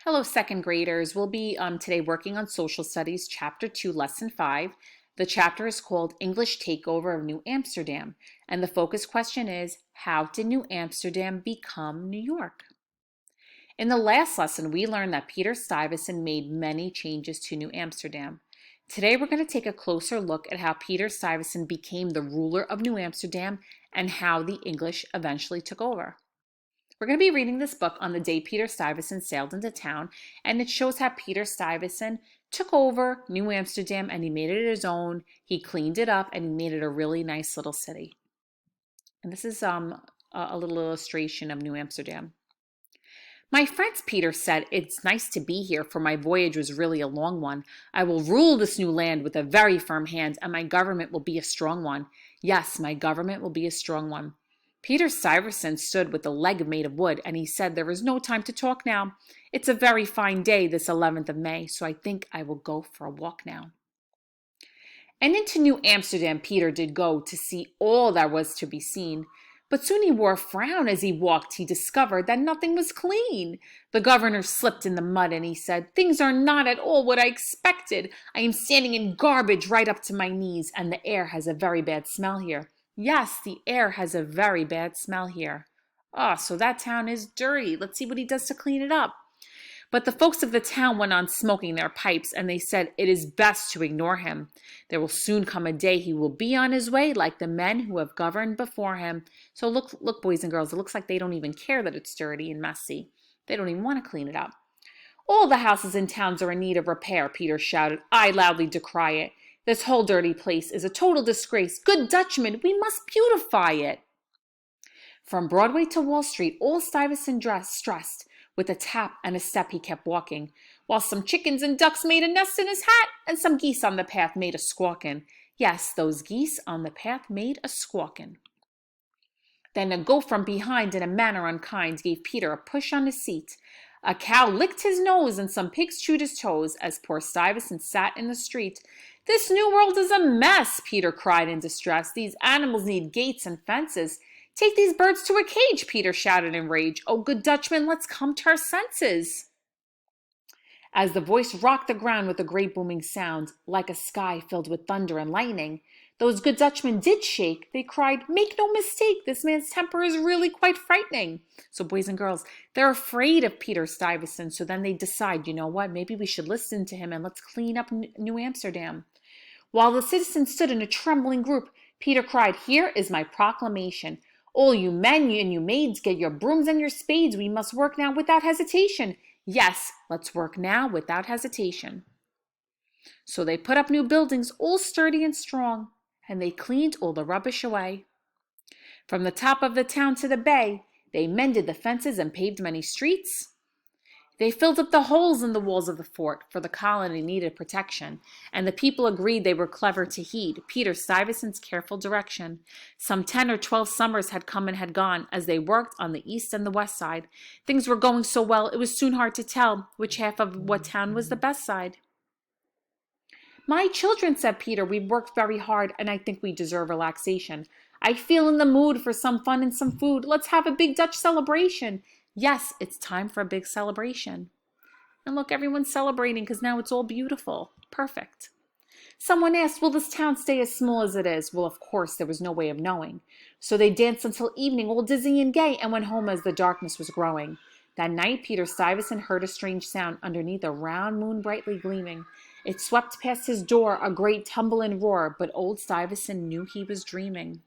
Hello, second graders. We'll be today working on Social Studies, Chapter 2, Lesson 5. The chapter is called English Takeover of New Amsterdam, and the focus question is, how did New Amsterdam become New York? In the last lesson, we learned that Peter Stuyvesant made many changes to New Amsterdam. Today, we're going to take a closer look at how Peter Stuyvesant became the ruler of New Amsterdam and how the English eventually took over. We're going to be reading this book on the day Peter Stuyvesant sailed into town, and it shows how Peter Stuyvesant took over New Amsterdam and he made it his own. He cleaned it up and he made it a really nice little city. And this is a little illustration of New Amsterdam. My friends, Peter said, it's nice to be here, for my voyage was really a long one. I will rule this new land with a very firm hand, and my government will be a strong one. Yes, my government will be a strong one. Peter Stuyvesant stood with a leg made of wood, and he said, there is no time to talk now. It's a very fine day, this 11th of May, so I think I will go for a walk now. And into New Amsterdam Peter did go to see all that was to be seen. But soon he wore a frown as he walked. He discovered that nothing was clean. The governor slipped in the mud and he said, things are not at all what I expected. I am standing in garbage right up to my knees, and the air has a very bad smell here. Yes, the air has a very bad smell here. So that town is dirty. Let's see what he does to clean it up. But the folks of the town went on smoking their pipes, and they said it is best to ignore him. There will soon come a day he will be on his way like the men who have governed before him. So look, boys and girls, it looks like they don't even care that it's dirty and messy. They don't even want to clean it up. All the houses in towns are in need of repair, Peter shouted. I loudly decry it. This whole dirty place is a total disgrace. Good Dutchman, we must beautify it. From Broadway to Wall Street, all Stuyvesant stressed. With a tap and a step he kept walking, while some chickens and ducks made a nest in his hat, and some geese on the path made a squawkin'. Yes, those geese on the path made a squawkin'. Then a goat from behind, in a manner unkind, gave Peter a push on his seat. A cow licked his nose, and some pigs chewed his toes, as poor Stuyvesant sat in the street. This new world is a mess, Peter cried in distress. These animals need gates and fences. Take these birds to a cage, Peter shouted in rage. Oh, good Dutchman, let's come to our senses. As the voice rocked the ground with a great booming sound, like a sky filled with thunder and lightning, those good Dutchmen did shake. They cried, make no mistake, this man's temper is really quite frightening. So boys and girls, they're afraid of Peter Stuyvesant, so then they decide, you know what, maybe we should listen to him and let's clean up New Amsterdam. While the citizens stood in a trembling group, Peter cried, here is my proclamation. All you men and you maids, get your brooms and your spades. We must work now without hesitation. Yes, let's work now without hesitation. So they put up new buildings, all sturdy and strong, and they cleaned all the rubbish away. From the top of the town to the bay, they mended the fences and paved many streets. They filled up the holes in the walls of the fort, for the colony needed protection, and the people agreed they were clever to heed Peter Stuyvesant's careful direction. Some 10 or 12 summers had come and had gone as they worked on the east and the west side. Things were going so well it was soon hard to tell which half of what town was the best side. My children, said Peter, we've worked very hard, and I think we deserve relaxation. I feel in the mood for some fun and some food. Let's have a big Dutch celebration. Yes, it's time for a big celebration. And look, everyone's celebrating because now it's all beautiful. Perfect. Someone asked, will this town stay as small as it is? Well, of course, there was no way of knowing. So they danced until evening, all dizzy and gay, and went home as the darkness was growing. That night, Peter Stuyvesant heard a strange sound underneath a round moon brightly gleaming. It swept past his door, a great tumble and roar, but old Stuyvesant knew he was dreaming.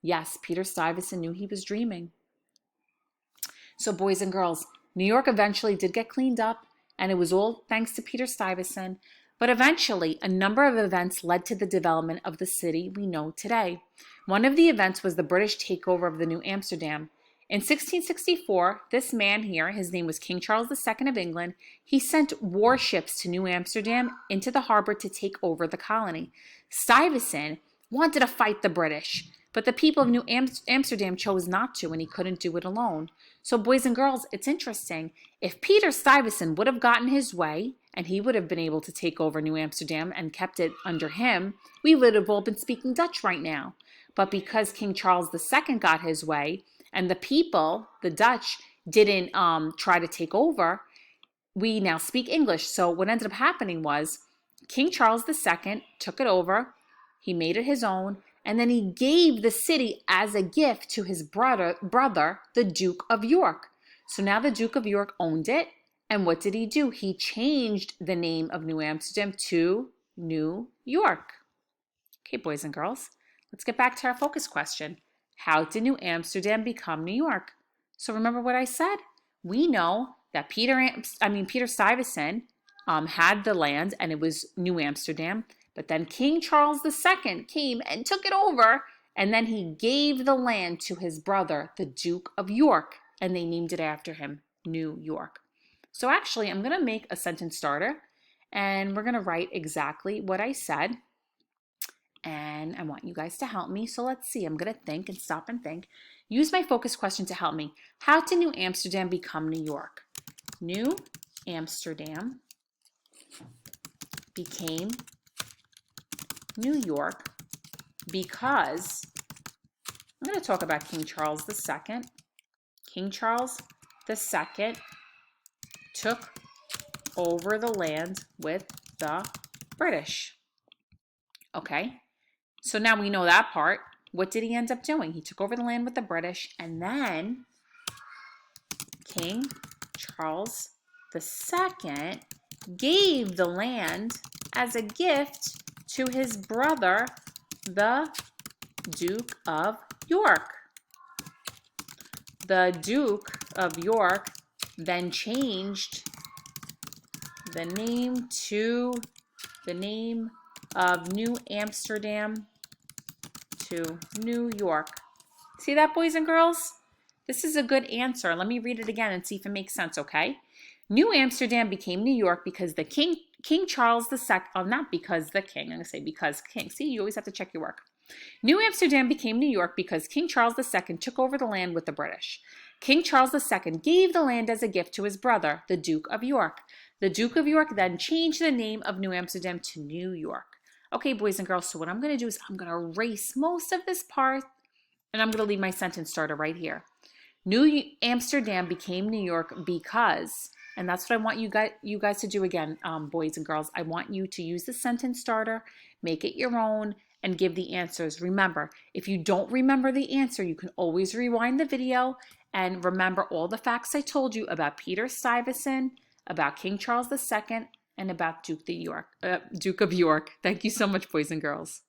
Yes, Peter Stuyvesant knew he was dreaming. So boys and girls, New York eventually did get cleaned up, and it was all thanks to Peter Stuyvesant. But eventually, a number of events led to the development of the city we know today. One of the events was the British takeover of the New Amsterdam. In 1664, this man here, his name was King Charles II of England, he sent warships to New Amsterdam into the harbor to take over the colony. Stuyvesant wanted to fight the British, but the people of New Amsterdam chose not to, and he couldn't do it alone. So boys and girls, it's interesting. If Peter Stuyvesant would have gotten his way, and he would have been able to take over New Amsterdam and kept it under him, we would have all been speaking Dutch right now. But because King Charles II got his way, and the people, the Dutch, didn't try to take over, we now speak English. So what ended up happening was King Charles II took it over, he made it his own, and then he gave the city as a gift to his brother, the Duke of York. So now the Duke of York owned it, and what did he do? He changed the name of New Amsterdam to New York. Okay, boys and girls, let's get back to our focus question. How did New Amsterdam become New York? So remember what I said? We know that Peter Stuyvesant had the land and it was New Amsterdam, but then King Charles II came and took it over, and then he gave the land to his brother, the Duke of York, and they named it after him, New York. So actually, I'm going to make a sentence starter, and we're going to write exactly what I said. And I want you guys to help me. So let's see. I'm going to think and stop and think. Use my focus question to help me. How did New Amsterdam become New York? New Amsterdam became New York because I'm going to talk about King Charles II. King Charles II took over the land with the British. Okay. So now we know that part. What did he end up doing? He took over the land with the British, and then King Charles II gave the land as a gift to his brother, the Duke of York. The Duke of York then changed the name of New Amsterdam to New York. See that, boys and girls? This is a good answer. Let me read it again and see if it makes sense, okay? New Amsterdam became New York because the King Charles II, not because the king, I'm going to say because king. See, you always have to check your work. New Amsterdam became New York because King Charles II took over the land with the British. King Charles II gave the land as a gift to his brother, the Duke of York. The Duke of York then changed the name of New Amsterdam to New York. Okay, boys and girls, so what I'm going to do is I'm going to erase most of this part, and I'm going to leave my sentence starter right here. New Amsterdam became New York because, and that's what I want you guys to do again, boys and girls. I want you to use the sentence starter, make it your own, and give the answers. Remember, if you don't remember the answer, you can always rewind the video and remember all the facts I told you about Peter Stuyvesant, about King Charles II, and about Duke of York. Thank you so much, boys and girls.